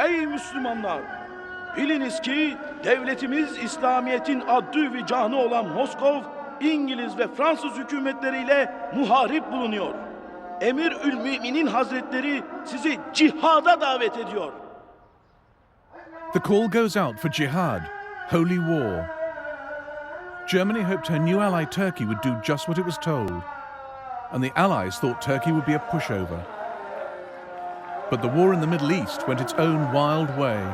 Ey Müslümanlar! Biliniz ki devletimiz İslamiyet'in adı ve canı olan Moskov, İngiliz ve Fransız hükümetleriyle muharip bulunuyor. Emir-ül-Mü'minin Hazretleri sizi cihada davet ediyor. The call goes out for jihad, holy war. Germany hoped her new ally Turkey would do just what it was told, and the Allies thought Turkey would be a pushover. But the war in the Middle East went its own wild way.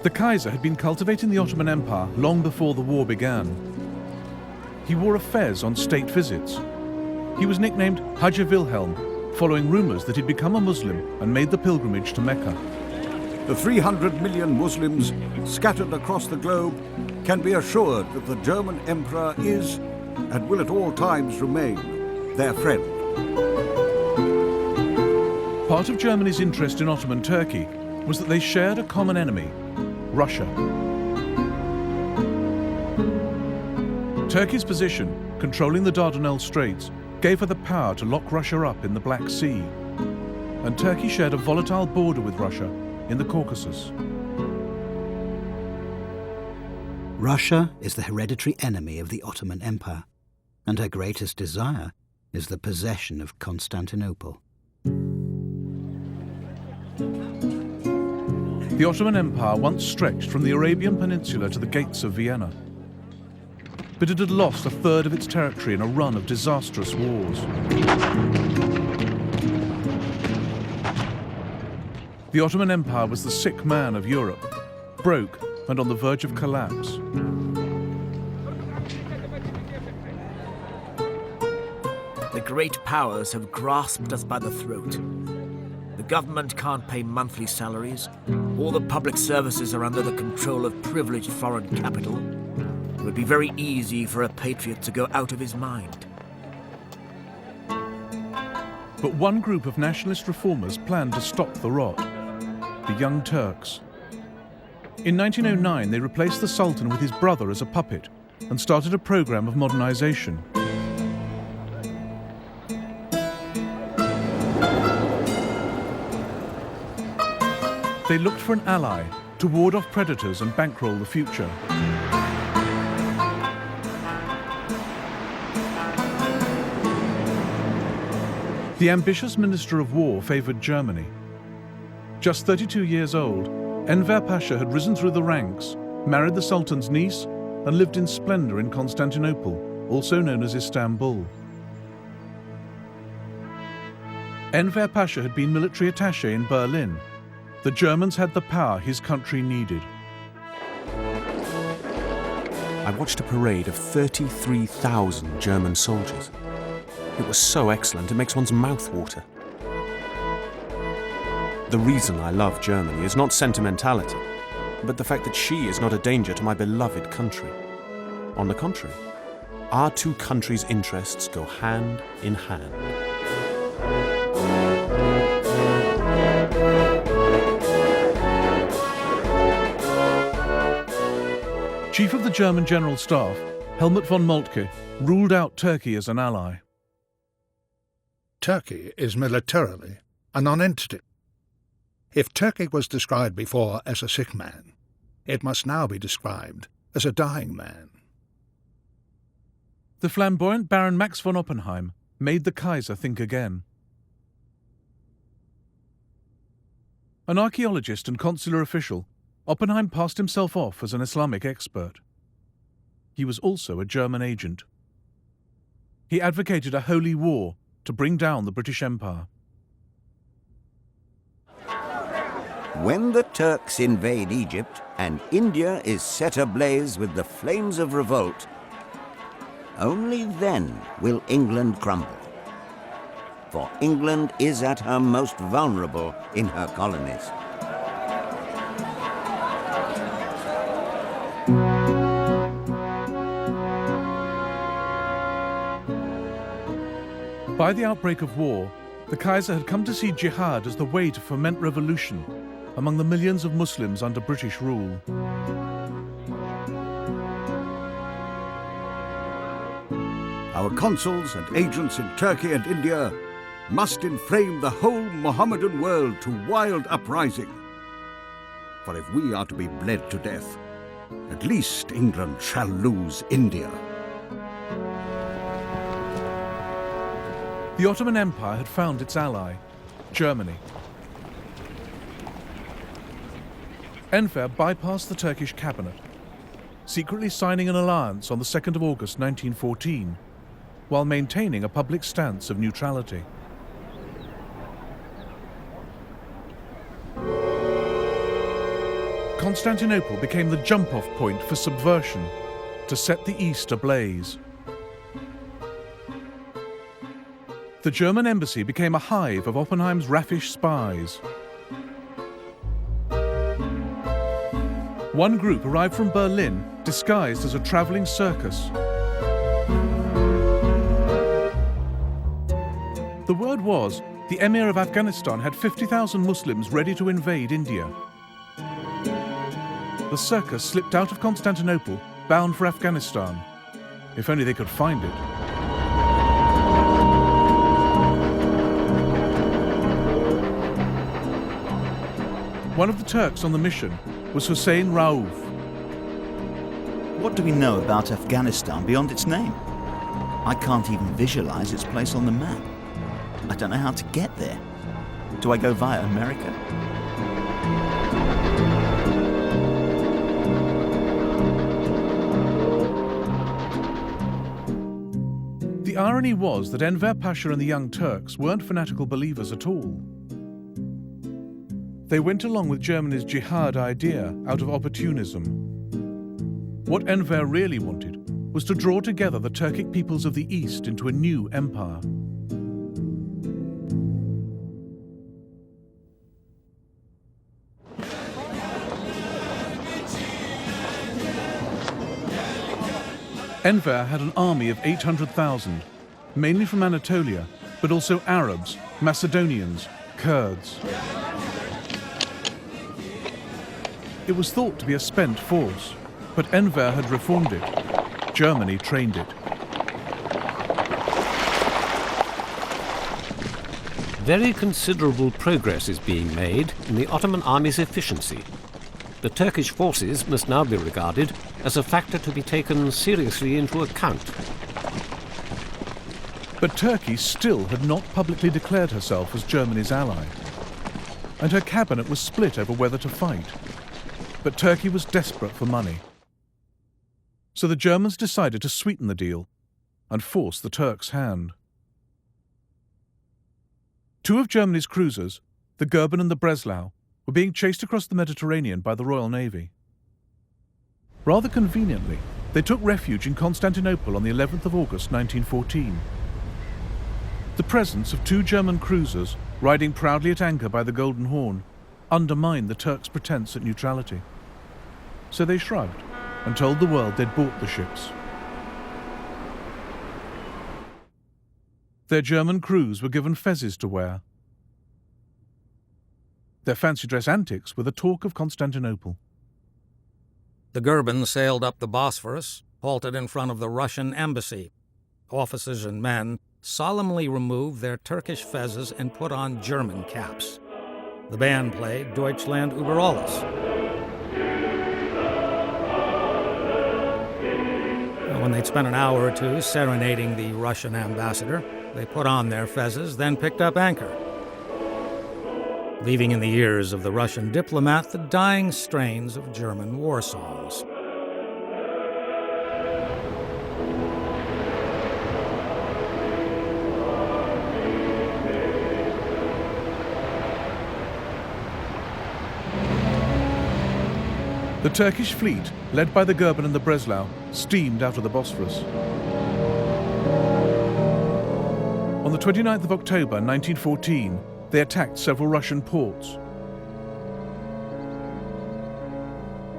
The Kaiser had been cultivating the Ottoman Empire long before the war began. He wore a fez on state visits. He was nicknamed Haji Wilhelm, following rumours that he'd become a Muslim and made the pilgrimage to Mecca. The 300 million Muslims scattered across the globe can be assured that the German Emperor is, and will at all times remain, their friend. Part of Germany's interest in Ottoman Turkey was that they shared a common enemy, Russia. Turkey's position, controlling the Dardanelles Straits, gave her the power to lock Russia up in the Black Sea. And Turkey shared a volatile border with Russia in the Caucasus. Russia is the hereditary enemy of the Ottoman Empire, and her greatest desire is the possession of Constantinople. The Ottoman Empire once stretched from the Arabian Peninsula to the gates of Vienna. But it had lost a third of its territory in a run of disastrous wars. The Ottoman Empire was the sick man of Europe, broke and on the verge of collapse. The great powers have grasped us by the throat. The government can't pay monthly salaries. All the public services are under the control of privileged foreign capital. It would be very easy for a patriot to go out of his mind. But one group of nationalist reformers planned to stop the rot, the Young Turks. In 1909, they replaced the Sultan with his brother as a puppet and started a program of modernization. They looked for an ally to ward off predators and bankroll the future. The ambitious Minister of War favoured Germany. Just 32 years old, Enver Pasha had risen through the ranks, married the Sultan's niece, and lived in splendour in Constantinople, also known as Istanbul. Enver Pasha had been military attaché in Berlin. The Germans had the power his country needed. I watched a parade of 33,000 German soldiers. It was so excellent, it makes one's mouth water. The reason I love Germany is not sentimentality, but the fact that she is not a danger to my beloved country. On the contrary, our two countries' interests go hand in hand. Chief of the German General Staff, Helmut von Moltke, ruled out Turkey as an ally. Turkey is militarily a non-entity. If Turkey was described before as a sick man, it must now be described as a dying man. The flamboyant Baron Max von Oppenheim made the Kaiser think again. An archaeologist and consular official, Oppenheim passed himself off as an Islamic expert. He was also a German agent. He advocated a holy war to bring down the British Empire. When the Turks invade Egypt and India is set ablaze with the flames of revolt, only then will England crumble. For England is at her most vulnerable in her colonies. By the outbreak of war, the Kaiser had come to see jihad as the way to foment revolution among the millions of Muslims under British rule. Our consuls and agents in Turkey and India must inflame the whole Mohammedan world to wild uprising. For if we are to be bled to death, at least England shall lose India. The Ottoman Empire had found its ally, Germany. Enver bypassed the Turkish cabinet, secretly signing an alliance on the 2nd of August 1914, while maintaining a public stance of neutrality. Constantinople became the jump-off point for subversion to set the East ablaze. The German embassy became a hive of Oppenheim's raffish spies. One group arrived from Berlin disguised as a traveling circus. The word was the Emir of Afghanistan had 50,000 Muslims ready to invade India. The circus slipped out of Constantinople, bound for Afghanistan. If only they could find it. One of the Turks on the mission was Hussein Rauf. What do we know about Afghanistan beyond its name? I can't even visualize its place on the map. I don't know how to get there. Do I go via America? The irony was that Enver Pasha and the Young Turks weren't fanatical believers at all. They went along with Germany's jihad idea out of opportunism. What Enver really wanted was to draw together the Turkic peoples of the East into a new empire. Enver had an army of 800,000, mainly from Anatolia, but also Arabs, Macedonians, Kurds. It was thought to be a spent force, but Enver had reformed it. Germany trained it. Very considerable progress is being made in the Ottoman army's efficiency. The Turkish forces must now be regarded as a factor to be taken seriously into account. But Turkey still had not publicly declared herself as Germany's ally, and her cabinet was split over whether to fight. But Turkey was desperate for money. So the Germans decided to sweeten the deal and force the Turks' hand. Two of Germany's cruisers, the Goeben and the Breslau, were being chased across the Mediterranean by the Royal Navy. Rather conveniently, they took refuge in Constantinople on the 11th of August 1914. The presence of two German cruisers riding proudly at anchor by the Golden Horn undermined the Turks' pretense at neutrality. So they shrugged and told the world they'd bought the ships. Their German crews were given fezzes to wear. Their fancy dress antics were the talk of Constantinople. The Goeben sailed up the Bosphorus, halted in front of the Russian embassy. Officers and men solemnly removed their Turkish fezzes and put on German caps. The band played Deutschland über alles. When they'd spent an hour or two serenading the Russian ambassador, they put on their fezzes, then picked up anchor, leaving in the ears of the Russian diplomat the dying strains of German war songs. The Turkish fleet, led by the Goeben and the Breslau, steamed out of the Bosphorus. On the 29th of October 1914, they attacked several Russian ports.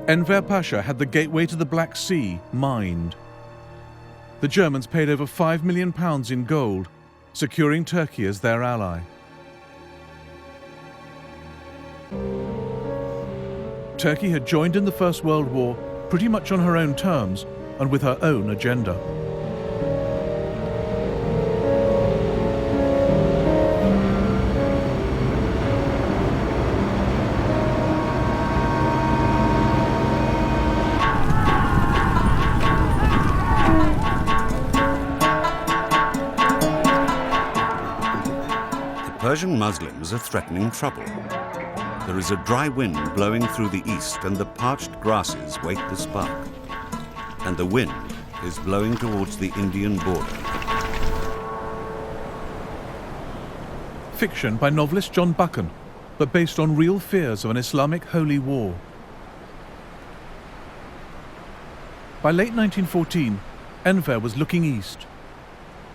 Enver Pasha had the gateway to the Black Sea mined. The Germans paid over £5 million in gold, securing Turkey as their ally. Turkey had joined in the First World War pretty much on her own terms and with her own agenda. The Persian Muslims are threatening trouble. There is a dry wind blowing through the east, and the parched grasses wait the spark. And the wind is blowing towards the Indian border. Fiction by novelist John Buchan, but based on real fears of an Islamic holy war. By late 1914, Enver was looking east.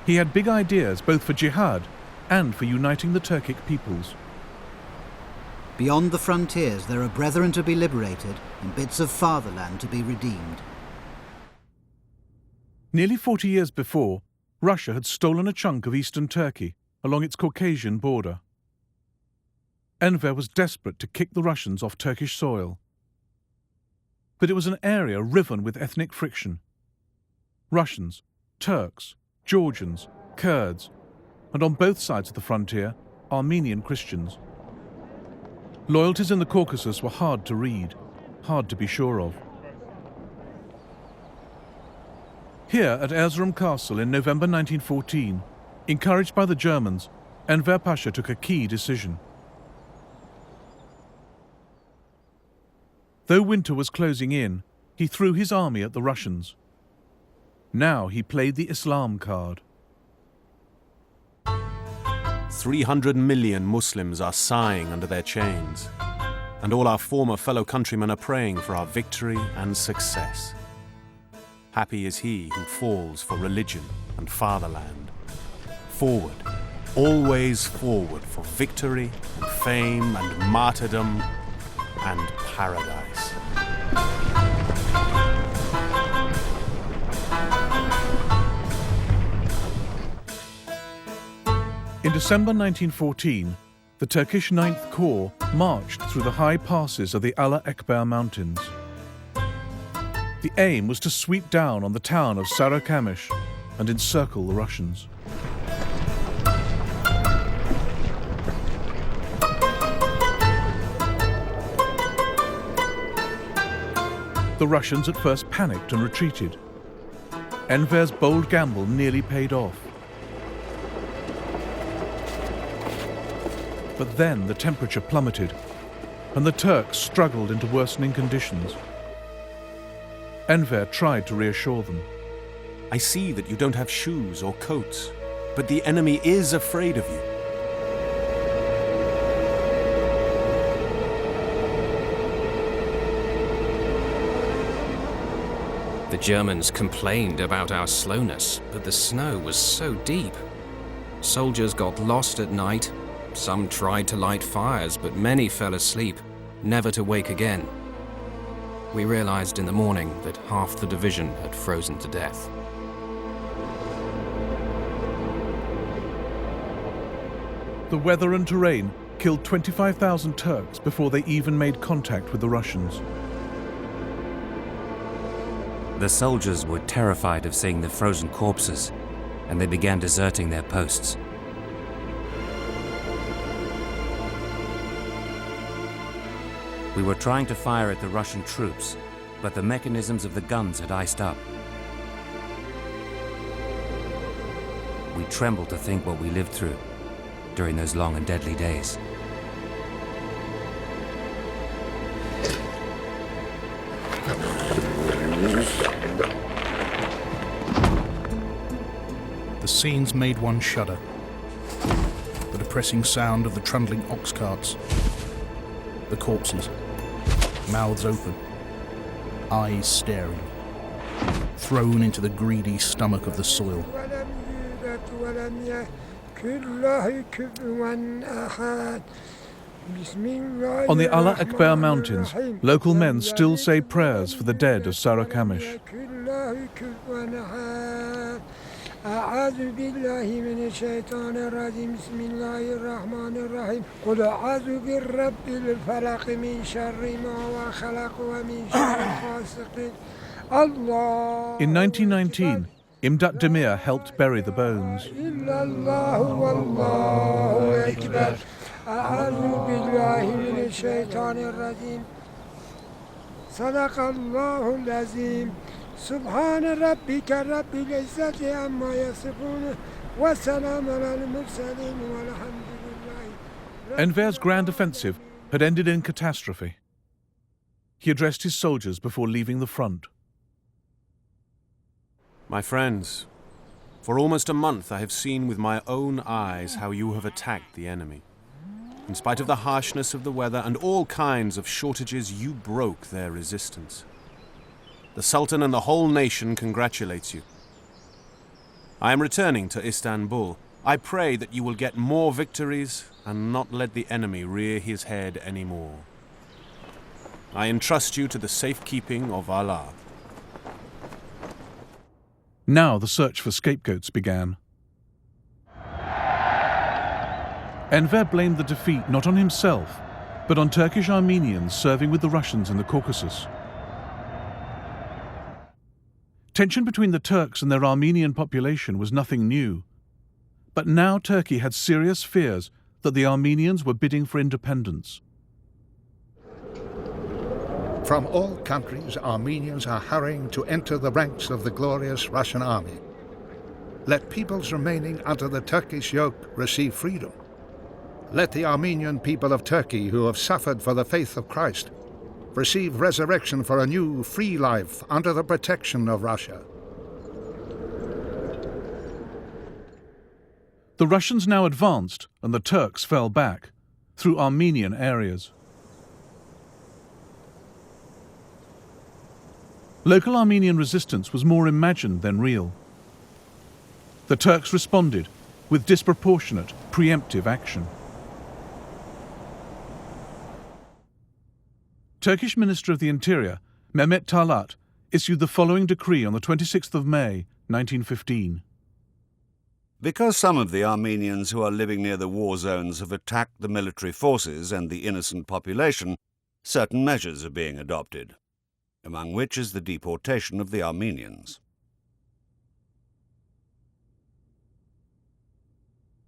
He had big ideas both for jihad and for uniting the Turkic peoples. Beyond the frontiers, there are brethren to be liberated and bits of fatherland to be redeemed. Nearly 40 years before, Russia had stolen a chunk of eastern Turkey along its Caucasian border. Enver was desperate to kick the Russians off Turkish soil. But it was an area riven with ethnic friction. Russians, Turks, Georgians, Kurds, and on both sides of the frontier, Armenian Christians. Loyalties in the Caucasus were hard to read, hard to be sure of. Here at Erzurum Castle in November 1914, encouraged by the Germans, Enver Pasha took a key decision. Though winter was closing in, he threw his army at the Russians. Now he played the Islam card. 300 million Muslims are sighing under their chains, and all our former fellow countrymen are praying for our victory and success. Happy is he who falls for religion and fatherland. Forward, always forward for victory and fame and martyrdom and paradise. In December 1914, the Turkish 9th Corps marched through the high passes of the Allah Ekber Mountains. The aim was to sweep down on the town of Sarıkamış and encircle the Russians. The Russians at first panicked and retreated. Enver's bold gamble nearly paid off. But then the temperature plummeted, and the Turks struggled into worsening conditions. Enver tried to reassure them. I see that you don't have shoes or coats, but the enemy is afraid of you. The Germans complained about our slowness, but the snow was so deep. Soldiers got lost at night. Some tried to light fires, but many fell asleep, never to wake again. We realized in the morning that half the division had frozen to death. The weather and terrain killed 25,000 Turks before they even made contact with the Russians. The soldiers were terrified of seeing the frozen corpses, and they began deserting their posts. We were trying to fire at the Russian troops, but the mechanisms of the guns had iced up. We trembled to think what we lived through during those long and deadly days. The scenes made one shudder. The depressing sound of the trundling ox carts. The corpses, mouths open, eyes staring, thrown into the greedy stomach of the soil. ولم يكن له كفوا أحد. On the Allah Akbar mountains, local men still say prayers for the dead of Sarakamish. أعوذ بالله من الشيطان الرجيم بسم الله الرحمن الرحيم قل أعوذ برب الفلق من شر ما خلق ومن شر غاسق الله. In 1919, Imdat Demir helped bury the bones. إلا الله والله أكبر. أعوذ بالله من الشيطان الرجيم صدق الله العظيم. سبحان ربك رب العزة عما يصفون وسلام على المرسلين والحمد لله. Enver's grand offensive had ended in catastrophe. He addressed his soldiers before leaving the front. My friends, for almost a month I have seen with my own eyes how you have attacked the enemy. In spite of the harshness of the weather and all kinds of shortages, you broke their resistance. The Sultan and the whole nation congratulates you. I am returning to Istanbul. I pray that you will get more victories and not let the enemy rear his head anymore. I entrust you to the safekeeping of Allah. Now the search for scapegoats began. Enver blamed the defeat not on himself, but on Turkish Armenians serving with the Russians in the Caucasus. Tension between the Turks and their Armenian population was nothing new. But now Turkey had serious fears that the Armenians were bidding for independence. From all countries, Armenians are hurrying to enter the ranks of the glorious Russian army. Let peoples remaining under the Turkish yoke receive freedom. Let the Armenian people of Turkey who have suffered for the faith of Christ receive resurrection for a new, free life under the protection of Russia. The Russians now advanced and the Turks fell back through Armenian areas. Local Armenian resistance was more imagined than real. The Turks responded with disproportionate, preemptive action. Turkish Minister of the Interior, Mehmet Talat, issued the following decree on the 26th of May, 1915. Because some of the Armenians who are living near the war zones have attacked the military forces and the innocent population, certain measures are being adopted, among which is the deportation of the Armenians.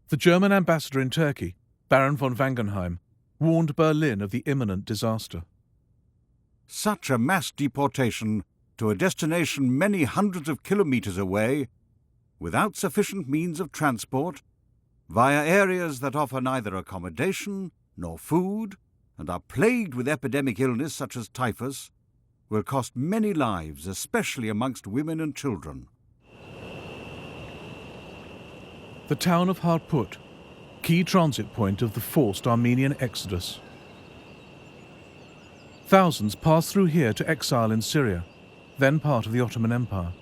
The German ambassador in Turkey, Baron von Wangenheim, warned Berlin of the imminent disaster. Such a mass deportation to a destination many hundreds of kilometers away, without sufficient means of transport, via areas that offer neither accommodation nor food, and are plagued with epidemic illness such as typhus, will cost many lives, especially amongst women and children. The town of Harput, key transit point of the forced Armenian exodus. Thousands passed through here to exile in Syria, then part of the Ottoman Empire.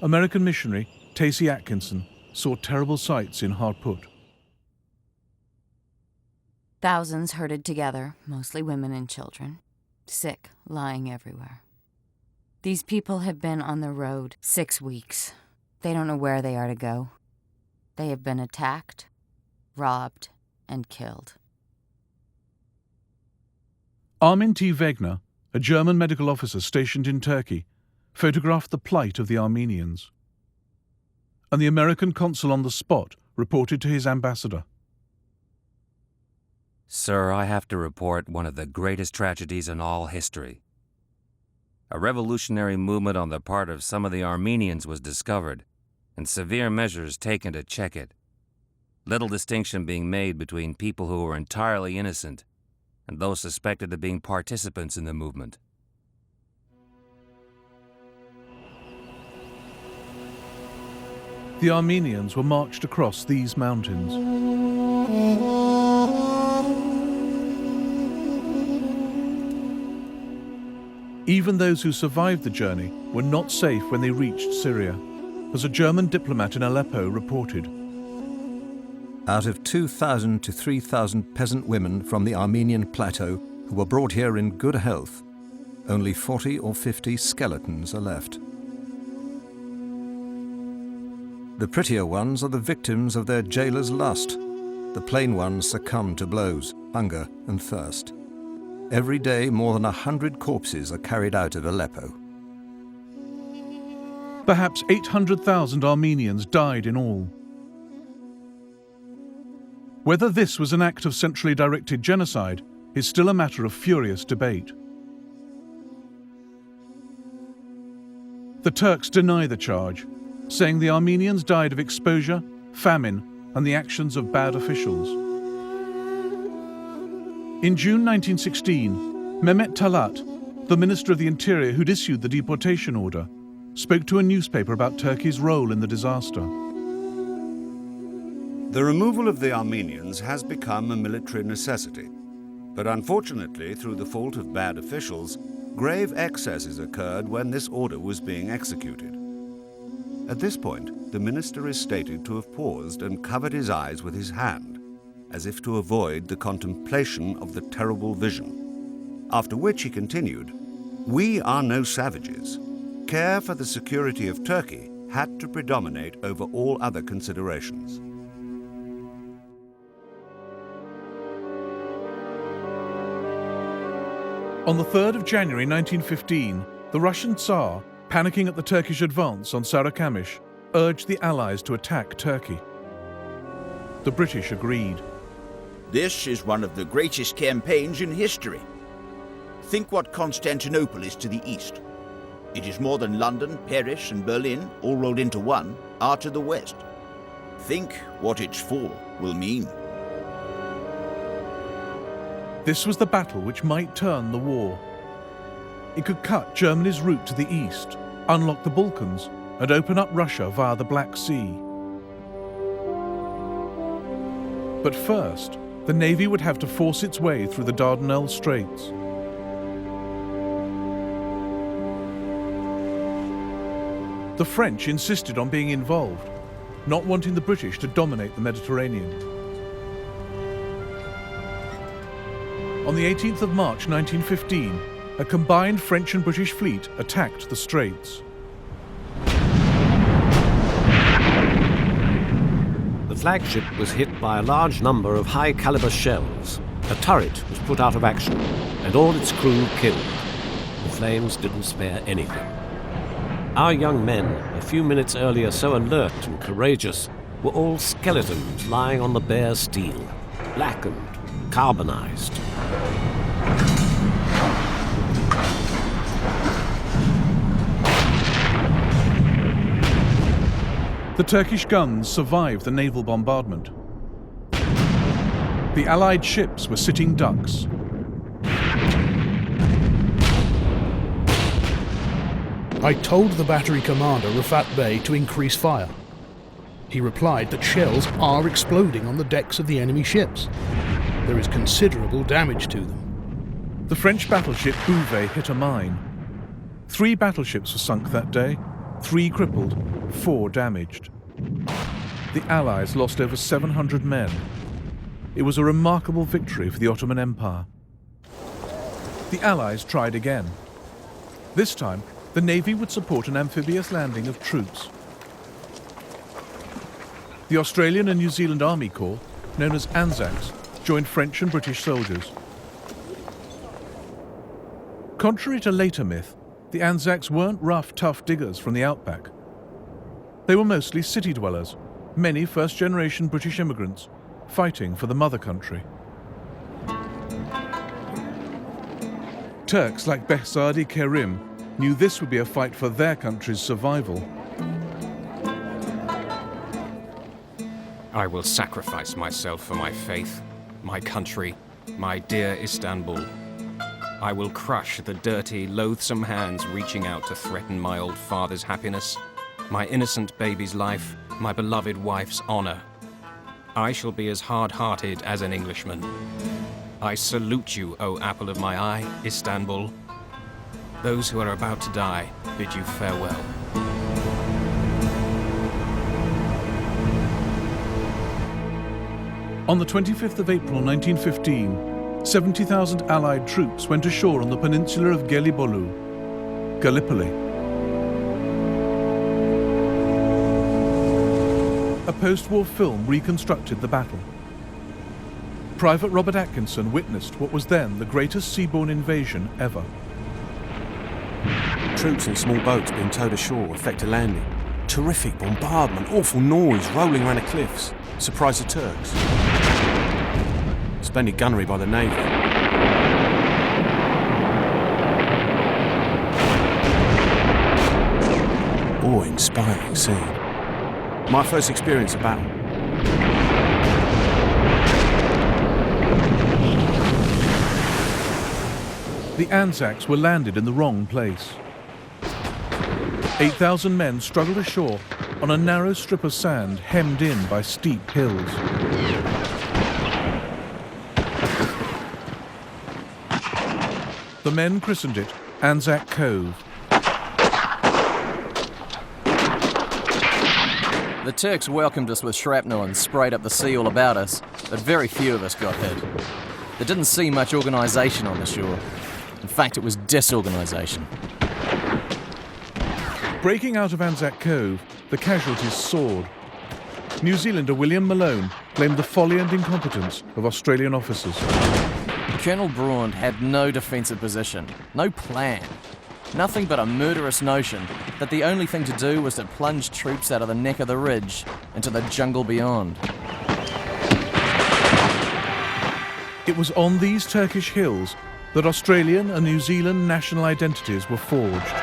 American missionary Tacy Atkinson saw terrible sights in Harput. Thousands herded together, mostly women and children, sick, lying everywhere. These people have been on the road 6 weeks. They don't know where they are to go. They have been attacked, robbed, and killed. Armin T. Wegener, a German medical officer stationed in Turkey, photographed the plight of the Armenians. And the American consul on the spot reported to his ambassador. Sir, I have to report one of the greatest tragedies in all history. A revolutionary movement on the part of some of the Armenians was discovered, and severe measures taken to check it. Little distinction being made between people who were entirely innocent and those suspected of being participants in the movement. The Armenians were marched across these mountains. Even those who survived the journey were not safe when they reached Syria. as a German diplomat in Aleppo reported. Out of 2,000 to 3,000 peasant women from the Armenian plateau who were brought here in good health, only 40 or 50 skeletons are left. The prettier ones are the victims of their jailer's lust. The plain ones succumb to blows, hunger and thirst. Every day more than 100 corpses are carried out of Aleppo. Perhaps 800,000 Armenians died in all. Whether this was an act of centrally directed genocide is still a matter of furious debate. The Turks deny the charge, saying the Armenians died of exposure, famine, and the actions of bad officials. In June 1916, Mehmet Talat, the Minister of the Interior who'd issued the deportation order, spoke to a newspaper about Turkey's role in the disaster. The removal of the Armenians has become a military necessity, but unfortunately, through the fault of bad officials, grave excesses occurred when this order was being executed. At this point, the minister is stated to have paused and covered his eyes with his hand, as if to avoid the contemplation of the terrible vision. After which he continued, "We are no savages. Care for the security of Turkey had to predominate over all other considerations." On the 3rd of January 1915, the Russian Tsar, panicking at the Turkish advance on Sarıkamış, urged the Allies to attack Turkey. The British agreed. This is one of the greatest campaigns in history. Think what Constantinople is to the east. It is more than London, Paris, and Berlin, all rolled into one, are to the west. Think what its fall will mean. This was the battle which might turn the war. It could cut Germany's route to the east, unlock the Balkans, and open up Russia via the Black Sea. But first, the Navy would have to force its way through the Dardanelles Straits. The French insisted on being involved, not wanting the British to dominate the Mediterranean. On the 18th of March 1915, a combined French and British fleet attacked the Straits. The flagship was hit by a large number of high-caliber shells. A turret was put out of action, and all its crew killed. The flames didn't spare anything. Our young men, a few minutes earlier so alert and courageous, were all skeletons lying on the bare steel, blackened, carbonized. The Turkish guns survived the naval bombardment. The Allied ships were sitting ducks. I told the battery commander, Rafat Bey, to increase fire. He replied that shells are exploding on the decks of the enemy ships. There is considerable damage to them. The French battleship Bouvet hit a mine. 3 battleships were sunk that day, 3 crippled, 4 damaged. The Allies lost over 700 men. It was a remarkable victory for the Ottoman Empire. The Allies tried again. This time, the Navy would support an amphibious landing of troops. The Australian and New Zealand Army Corps, known as Anzacs, joined French and British soldiers. Contrary to later myth, the Anzacs weren't rough, tough diggers from the outback. They were mostly city dwellers, many first-generation British immigrants, fighting for the mother country. Turks like Behzadi Kerim knew this would be a fight for their country's survival. I will sacrifice myself for my faith, my country, my dear Istanbul. I will crush the dirty, loathsome hands reaching out to threaten my old father's happiness, my innocent baby's life, my beloved wife's honor. I shall be as hard-hearted as an Englishman. I salute you, O apple of my eye, Istanbul. Those who are about to die bid you farewell. On the 25th of April 1915, 70,000 Allied troops went ashore on the peninsula of Gelibolu, Gallipoli. A post-war film reconstructed the battle. Private Robert Atkinson witnessed what was then the greatest seaborne invasion ever. Troops in small boats being towed ashore effect a landing. Terrific bombardment, awful noise rolling around the cliffs. Surprise the Turks. Splendid gunnery by the Navy. Awe-inspiring scene. My first experience of battle. The Anzacs were landed in the wrong place. 8,000 men struggled ashore on a narrow strip of sand hemmed in by steep hills. The men christened it Anzac Cove. The Turks welcomed us with shrapnel and sprayed up the sea all about us, but very few of us got hit. There didn't seem much organisation on the shore. In fact, it was disorganisation. Breaking out of Anzac Cove, the casualties soared. New Zealander William Malone blamed the folly and incompetence of Australian officers. Colonel Braund had no defensive position, no plan. Nothing but a murderous notion that the only thing to do was to plunge troops out of the neck of the ridge into the jungle beyond. It was on these Turkish hills that Australian and New Zealand national identities were forged.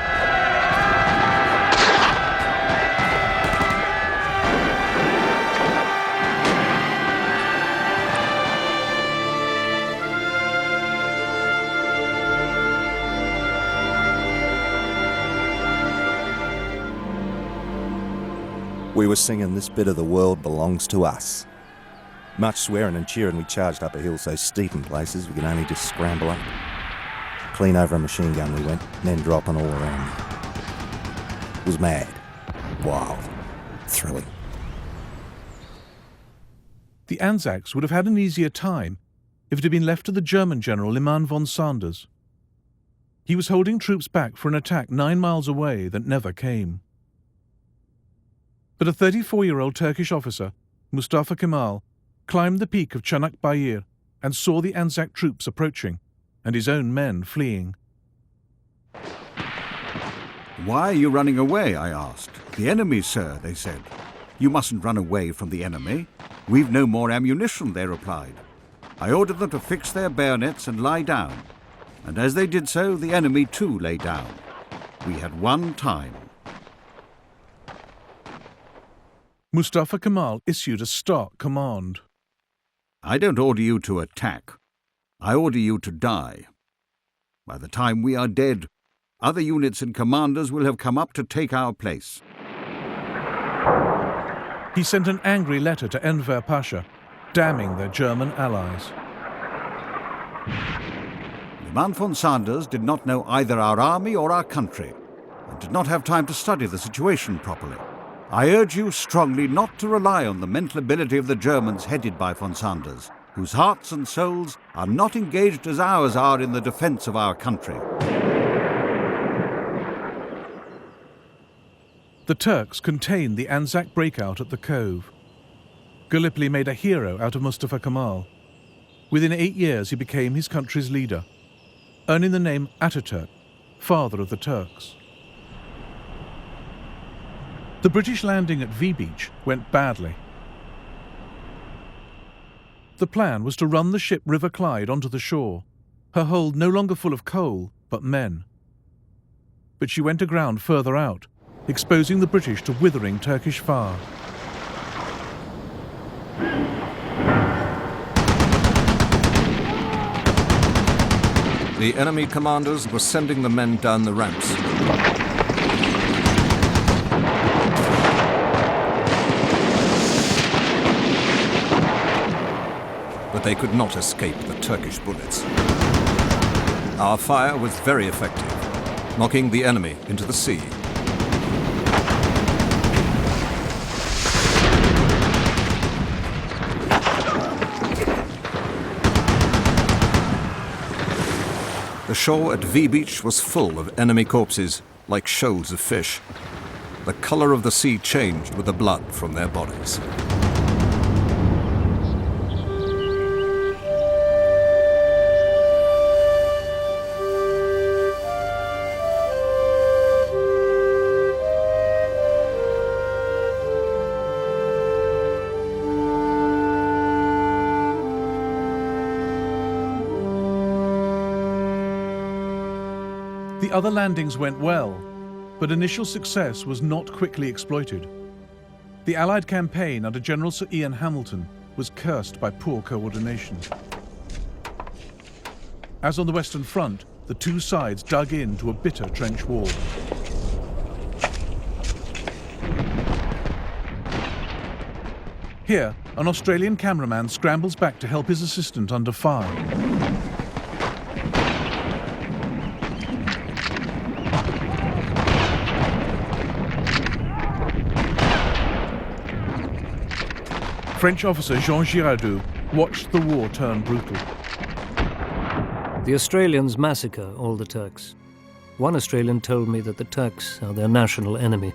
We were singing "This Bit of the World Belongs to Us." Much swearing and cheering, we charged up a hill so steep in places we could only just scramble up. Clean over a machine gun we went, men dropping all around. It was mad, wild, thrilling. The Anzacs would have had an easier time if it had been left to the German general Liman von Sanders. He was holding troops back for an attack 9 miles away that never came. But a 34-year-old Turkish officer, Mustafa Kemal, climbed the peak of Çanak Bayır and saw the Anzac troops approaching and his own men fleeing. Why are you running away? I asked. The enemy, sir, they said. You mustn't run away from the enemy. We've no more ammunition, they replied. I ordered them to fix their bayonets and lie down. And as they did so, the enemy too lay down. We had won time. Mustafa Kemal issued a stark command. I don't order you to attack. I order you to die. By the time we are dead, other units and commanders will have come up to take our place. He sent an angry letter to Enver Pasha, damning their German allies. Liman von Sanders did not know either our army or our country, and did not have time to study the situation properly. I urge you strongly not to rely on the mental ability of the Germans headed by von Sanders, whose hearts and souls are not engaged as ours are in the defence of our country. The Turks contained the Anzac breakout at the Cove. Gallipoli made a hero out of Mustafa Kemal. Within 8 years he became his country's leader, earning the name Ataturk, father of the Turks. The British landing at V Beach went badly. The plan was to run the ship River Clyde onto the shore, her hold no longer full of coal, but men. But she went aground further out, exposing the British to withering Turkish fire. The enemy commanders were sending the men down the ramps. But they could not escape the Turkish bullets. Our fire was very effective, knocking the enemy into the sea. shore at V Beach was full of enemy corpses, like shoals of fish. The colour of the sea changed with the blood from their bodies. The other landings went well, but initial success was not quickly exploited. The Allied campaign under General Sir Ian Hamilton was cursed by poor coordination. As on the Western Front, the two sides dug into a bitter trench war. Here, an Australian cameraman scrambles back to help his assistant under fire. French officer Jean Giraudoux watched the war turn brutal. The Australians massacre all the Turks. One Australian told me that the Turks are their national enemy.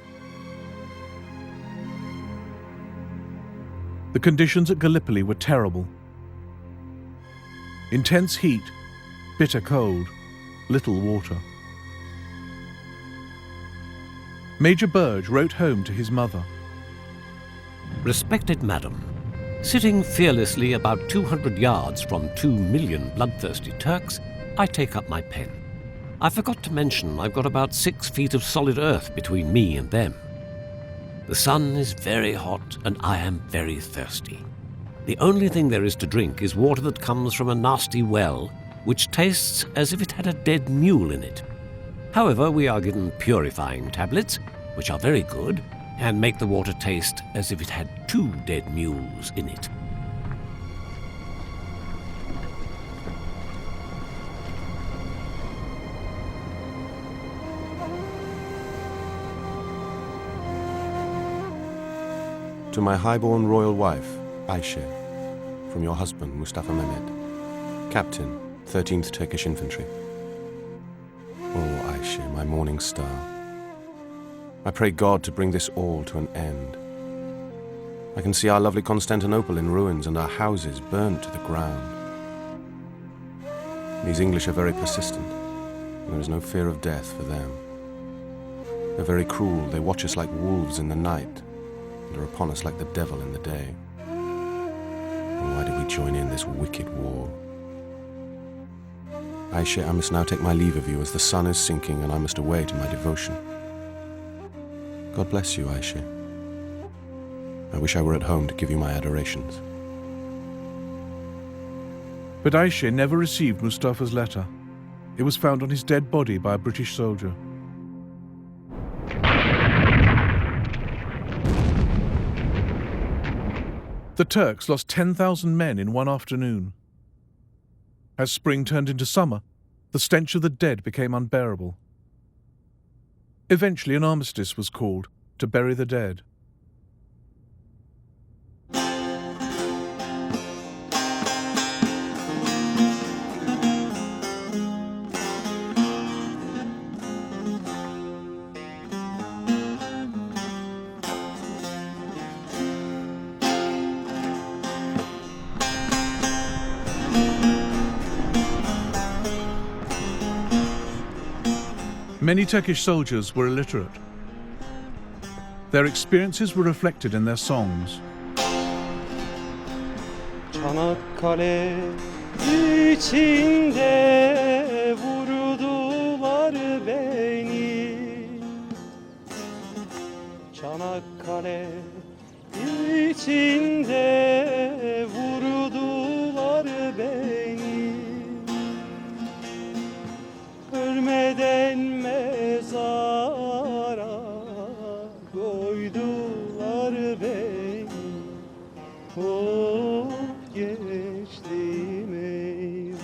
The conditions at Gallipoli were terrible. Intense heat, bitter cold, little water. Major Burge wrote home to his mother. Respected Madam, sitting fearlessly about 200 yards from 2 million bloodthirsty Turks, I take up my pen. I forgot to mention I've got about 6 feet of solid earth between me and them. The sun is very hot and I am very thirsty. The only thing there is to drink is water that comes from a nasty well, which tastes as if it had a dead mule in it. However, we are given purifying tablets, which are very good, and make the water taste as if it had 2 dead mules in it. To my highborn royal wife, Ayşe, from your husband, Mustafa Mehmed, Captain, 13th Turkish Infantry. Oh, Ayşe, my morning star. I pray God to bring this all to an end. I can see our lovely Constantinople in ruins and our houses burnt to the ground. These English are very persistent, and there is no fear of death for them. They're very cruel. They watch us like wolves in the night and are upon us like the devil in the day. And why did we join in this wicked war? Ayşe, I must now take my leave of you as the sun is sinking and I must away to my devotion. God bless you, Ayşe. I wish I were at home to give you my adorations. But Ayşe never received Mustafa's letter. It was found on his dead body by a British soldier. The Turks lost 10,000 men in one afternoon. As spring turned into summer, the stench of the dead became unbearable. Eventually, an armistice was called to bury the dead. Many Turkish soldiers were illiterate. Their experiences were reflected in their songs. Çanakkale içinde vurdular beni. Çanakkale içinde vurdular beni. Ölmeden mezara koydular beni. Oh, geçtim eyvah.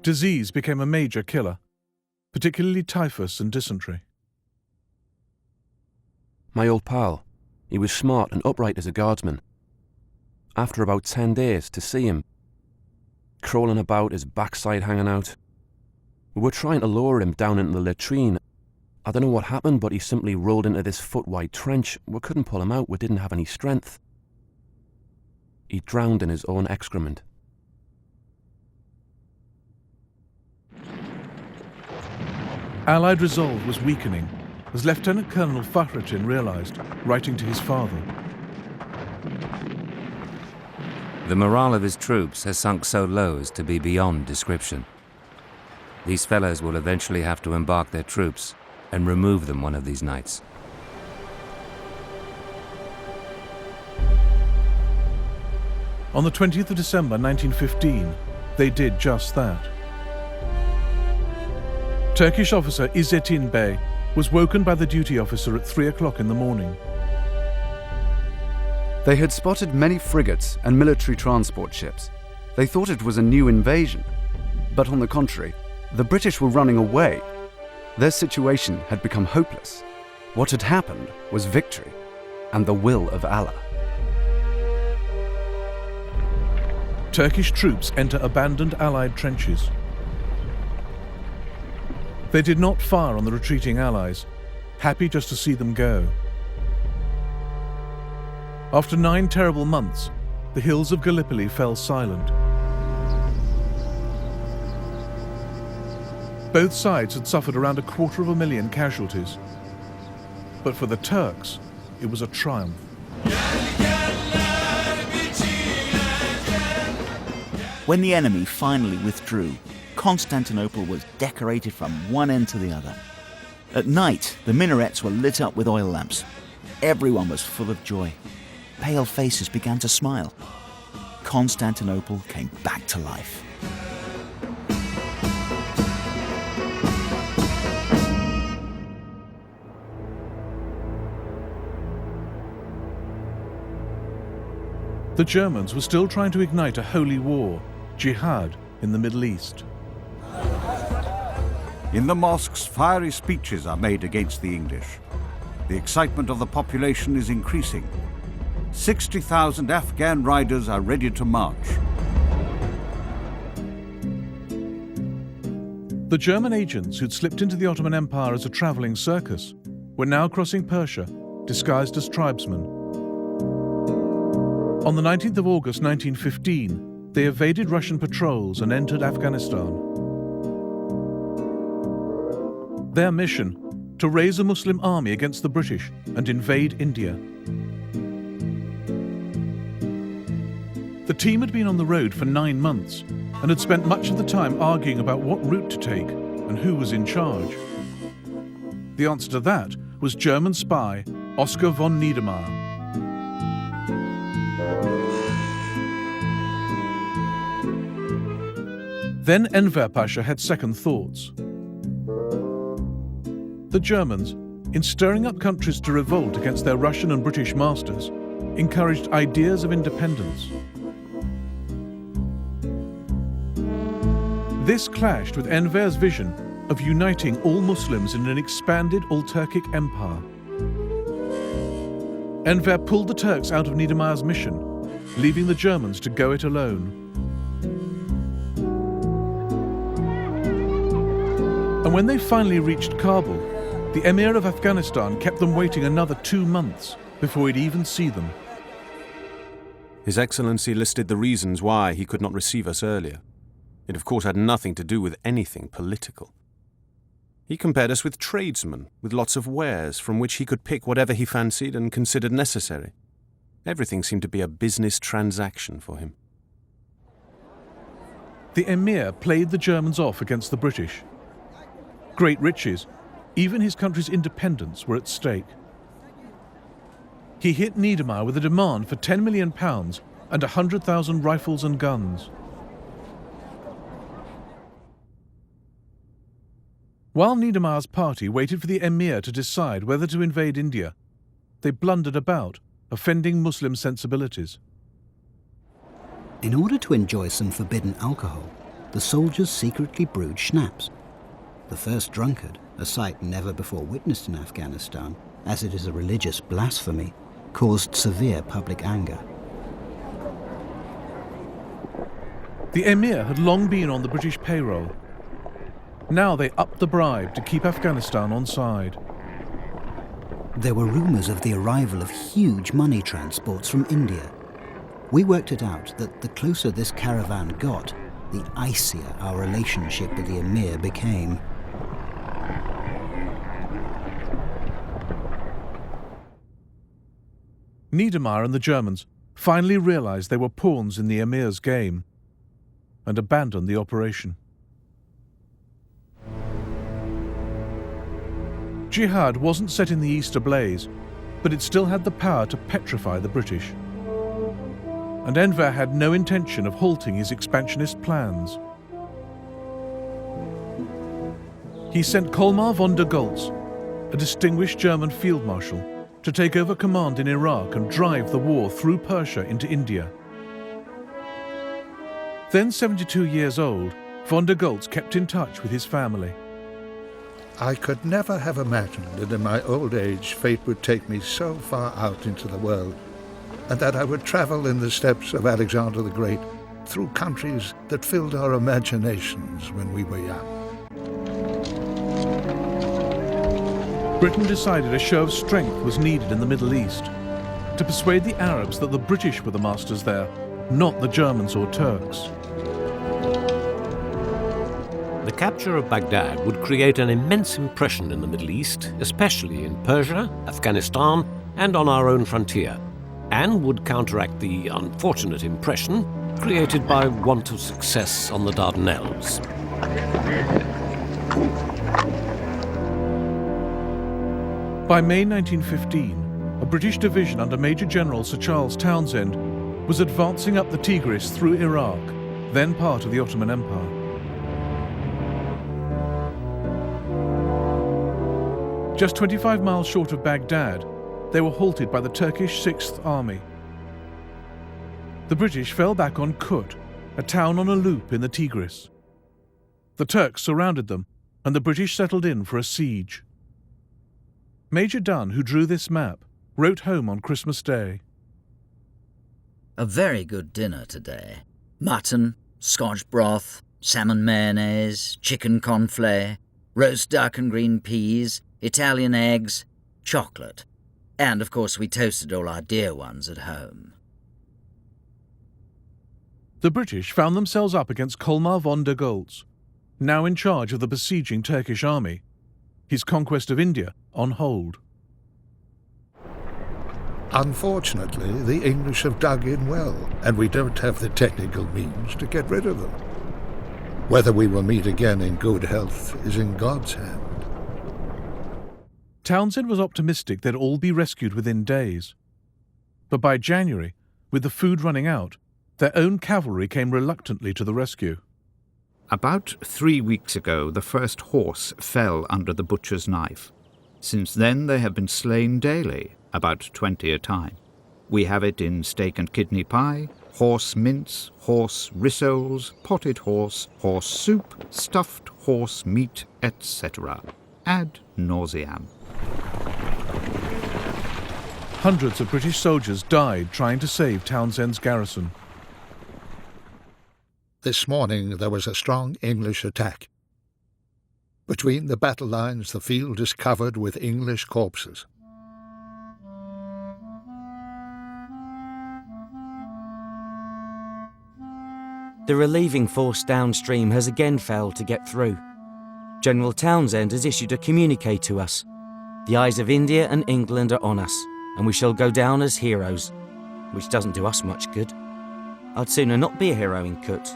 Disease became a major killer, particularly typhus and dysentery. My old pal. He was smart and upright as a guardsman. After about 10 days, to see him, crawling about, his backside hanging out. We were trying to lower him down into the latrine. I don't know what happened, but he simply rolled into this foot-wide trench. We couldn't pull him out, we didn't have any strength. He drowned in his own excrement. Allied resolve was weakening, as Lieutenant Colonel Fakhrettin realized, writing to his father. The morale of his troops has sunk so low as to be beyond description. These fellows will eventually have to embark their troops and remove them one of these nights. On the 20th of December 1915, they did just that. Turkish officer İzzettin Bey was woken by the duty officer at 3 o'clock in the morning. They had spotted many frigates and military transport ships. They thought it was a new invasion. But on the contrary, the British were running away. Their situation had become hopeless. What had happened was victory and the will of Allah. Turkish troops enter abandoned Allied trenches. They did not fire on the retreating Allies, happy just to see them go. After 9 terrible months, the hills of Gallipoli fell silent. Both sides had suffered around 250,000 casualties. But for the Turks, it was a triumph. When the enemy finally withdrew, Constantinople was decorated from one end to the other. At night, the minarets were lit up with oil lamps. Everyone was full of joy. Pale faces began to smile. Constantinople came back to life. The Germans were still trying to ignite a holy war, Jihad, in the Middle East. In the mosques, fiery speeches are made against the English. The excitement of the population is increasing. 60,000 Afghan riders are ready to march. The German agents who'd slipped into the Ottoman Empire as a traveling circus were now crossing Persia, disguised as tribesmen. On the 19th of August 1915, they evaded Russian patrols and entered Afghanistan. Their mission, to raise a Muslim army against the British and invade India. The team had been on the road for 9 months and had spent much of the time arguing about what route to take and who was in charge. The answer to that was German spy Oskar von Niedermeyer. Then Enver Pasha had second thoughts. The Germans, in stirring up countries to revolt against their Russian and British masters, encouraged ideas of independence. This clashed with Enver's vision of uniting all Muslims in an expanded all-Turkic empire. Enver pulled the Turks out of Niedermeyer's mission, leaving the Germans to go it alone. And when they finally reached Kabul, the Emir of Afghanistan kept them waiting another 2 months before he'd even see them. His Excellency listed the reasons why he could not receive us earlier. It of course had nothing to do with anything political. He compared us with tradesmen, with lots of wares from which he could pick whatever he fancied and considered necessary. Everything seemed to be a business transaction for him. The Emir played the Germans off against the British. Great riches, even his country's independence, were at stake. He hit Niedermeyer with a demand for £10 million and 100,000 rifles and guns. While Niedermeyer's party waited for the Emir to decide whether to invade India, they blundered about, offending Muslim sensibilities. In order to enjoy some forbidden alcohol, the soldiers secretly brewed schnapps. The first drunkard, a sight never before witnessed in Afghanistan, as it is a religious blasphemy, caused severe public anger. The emir had long been on the British payroll. Now they upped the bribe to keep Afghanistan on side. There were rumours of the arrival of huge money transports from India. We worked it out that the closer this caravan got, the icier our relationship with the emir became. Niedermeyer and the Germans finally realised they were pawns in the emir's game and abandoned the operation. Jihad wasn't set in the east ablaze, but it still had the power to petrify the British. And Enver had no intention of halting his expansionist plans. He sent Colmar von der Goltz, a distinguished German field marshal, to take over command in Iraq and drive the war through Persia into India. Then 72 years old, von der Goltz kept in touch with his family. I could never have imagined that in my old age fate would take me so far out into the world, and that I would travel in the steps of Alexander the Great through countries that filled our imaginations when we were young. Britain decided a show of strength was needed in the Middle East to persuade the Arabs that the British were the masters there, not the Germans or Turks. The capture of Baghdad would create an immense impression in the Middle East, especially in Persia, Afghanistan, and on our own frontier, and would counteract the unfortunate impression created by want of success on the Dardanelles. By May 1915, a British division under Major General Sir Charles Townshend was advancing up the Tigris through Iraq, then part of the Ottoman Empire. Just 25 miles short of Baghdad, they were halted by the Turkish 6th Army. The British fell back on Kut, a town on a loop in the Tigris. The Turks surrounded them, and the British settled in for a siege. Major Dunn, who drew this map, wrote home on Christmas Day. A very good dinner today. Mutton, Scotch broth, salmon mayonnaise, chicken conflay, roast duck and green peas, Italian eggs, chocolate. And, of course, we toasted all our dear ones at home. The British found themselves up against Colmar von der Goltz, now in charge of the besieging Turkish army, his conquest of India on hold. Unfortunately, the English have dug in well, and we don't have the technical means to get rid of them. Whether we will meet again in good health is in God's hand. Townshend was optimistic they'd all be rescued within days. But by January, with the food running out, their own cavalry came reluctantly to the rescue. About 3 weeks ago, the first horse fell under the butcher's knife. Since then, they have been slain daily, about 20 a time. We have it in steak and kidney pie, horse mince, horse rissoles, potted horse soup, stuffed horse meat, etc. Ad nauseam. Hundreds of British soldiers died trying to save Townshend's garrison. This morning there was a strong English attack. Between the battle lines, the field is covered with English corpses. The relieving force downstream has again failed to get through. General Townshend has issued a communique to us. The eyes of India and England are on us, and we shall go down as heroes, which doesn't do us much good. I'd sooner not be a hero in Kut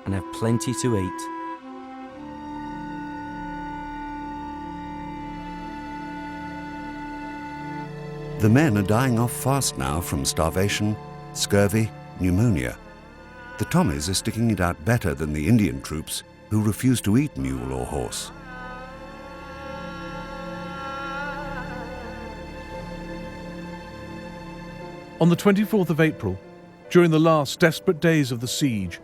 and have plenty to eat. The men are dying off fast now from starvation, scurvy, pneumonia. The Tommies are sticking it out better than the Indian troops, who refuse to eat mule or horse. On the 24th of April, during the last desperate days of the siege,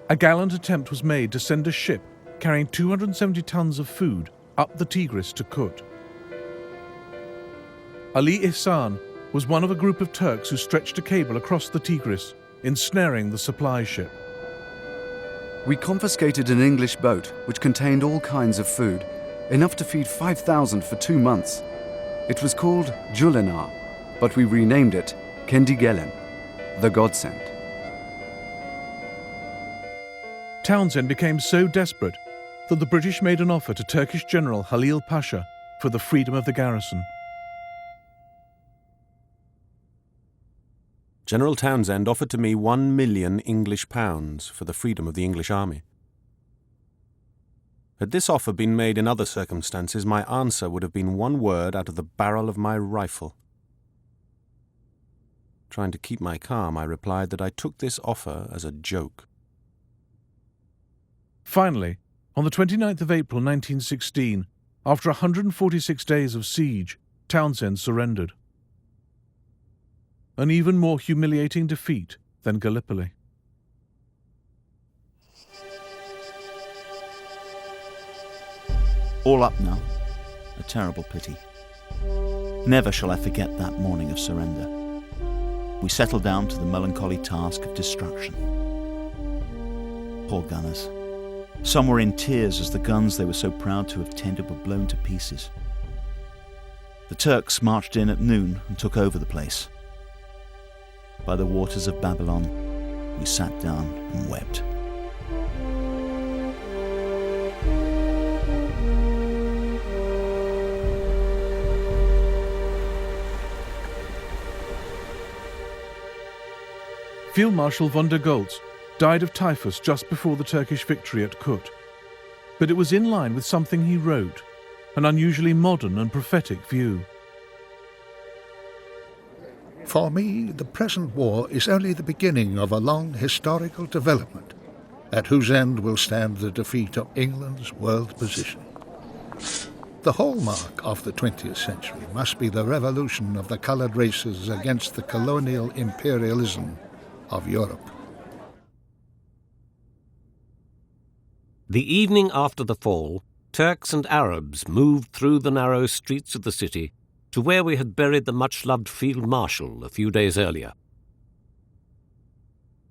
a gallant attempt was made to send a ship carrying 270 tons of food up the Tigris to Kut. Ali Ihsan was one of a group of Turks who stretched a cable across the Tigris, ensnaring the supply ship. We confiscated an English boat which contained all kinds of food, enough to feed 5,000 for 2 months. It was called Julenar, but we renamed it Kendigelen, the godsend. Townsend became so desperate that the British made an offer to Turkish General Halil Pasha for the freedom of the garrison. General Townsend offered to me 1 million English pounds for the freedom of the English army. Had this offer been made in other circumstances, my answer would have been one word out of the barrel of my rifle. Trying to keep my calm, I replied that I took this offer as a joke. Finally, on the 29th of April 1916, after 146 days of siege, Townsend surrendered. An even more humiliating defeat than Gallipoli. All up now. A terrible pity. Never shall I forget that morning of surrender. We settled down to the melancholy task of destruction. Poor gunners. Some were in tears as the guns they were so proud to have tended were blown to pieces. The Turks marched in at noon and took over the place. By the waters of Babylon, we sat down and wept. Field Marshal von der Goltz died of typhus just before the Turkish victory at Kut. But it was in line with something he wrote, an unusually modern and prophetic view. For me, the present war is only the beginning of a long historical development, at whose end will stand the defeat of England's world position. The hallmark of the 20th century must be the revolution of the coloured races against the colonial imperialism of Europe. The evening after the fall, Turks and Arabs moved through the narrow streets of the city to where we had buried the much-loved Field Marshal a few days earlier.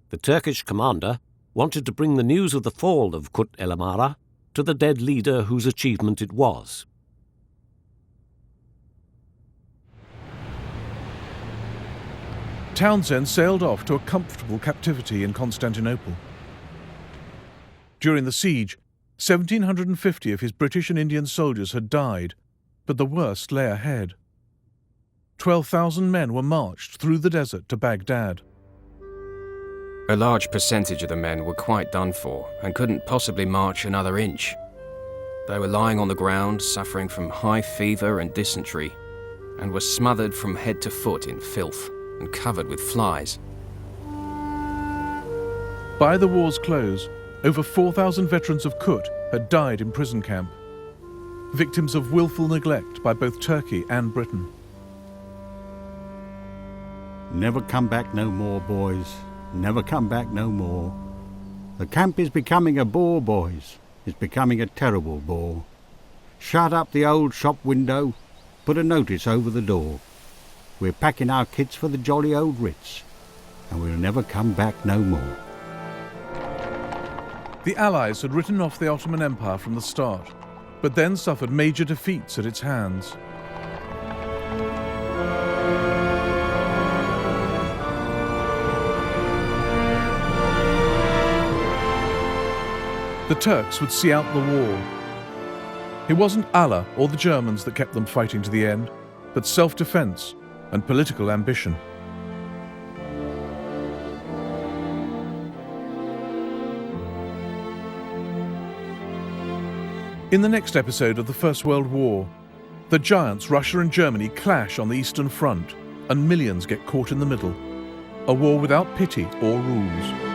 The Turkish commander wanted to bring the news of the fall of Kut el Amara to the dead leader whose achievement it was. Townsend sailed off to a comfortable captivity in Constantinople. During the siege, 1,750 of his British and Indian soldiers had died, but the worst lay ahead. 12,000 men were marched through the desert to Baghdad. A large percentage of the men were quite done for and couldn't possibly march another inch. They were lying on the ground, suffering from high fever and dysentery, and were smothered from head to foot in filth and covered with flies. By the war's close, over 4,000 veterans of Kut had died in prison camp, victims of willful neglect by both Turkey and Britain. Never come back no more, boys. Never come back no more. The camp is becoming a bore, boys. It's becoming a terrible bore. Shut up the old shop window. Put a notice over the door. We're packing our kits for the jolly old Ritz, and we'll never come back no more. The Allies had written off the Ottoman Empire from the start, but then suffered major defeats at its hands. The Turks would see out the war. It wasn't Allah or the Germans that kept them fighting to the end, but self-defense and political ambition. In the next episode of the First World War, the giants Russia and Germany clash on the Eastern Front, and millions get caught in the middle. A war without pity or rules.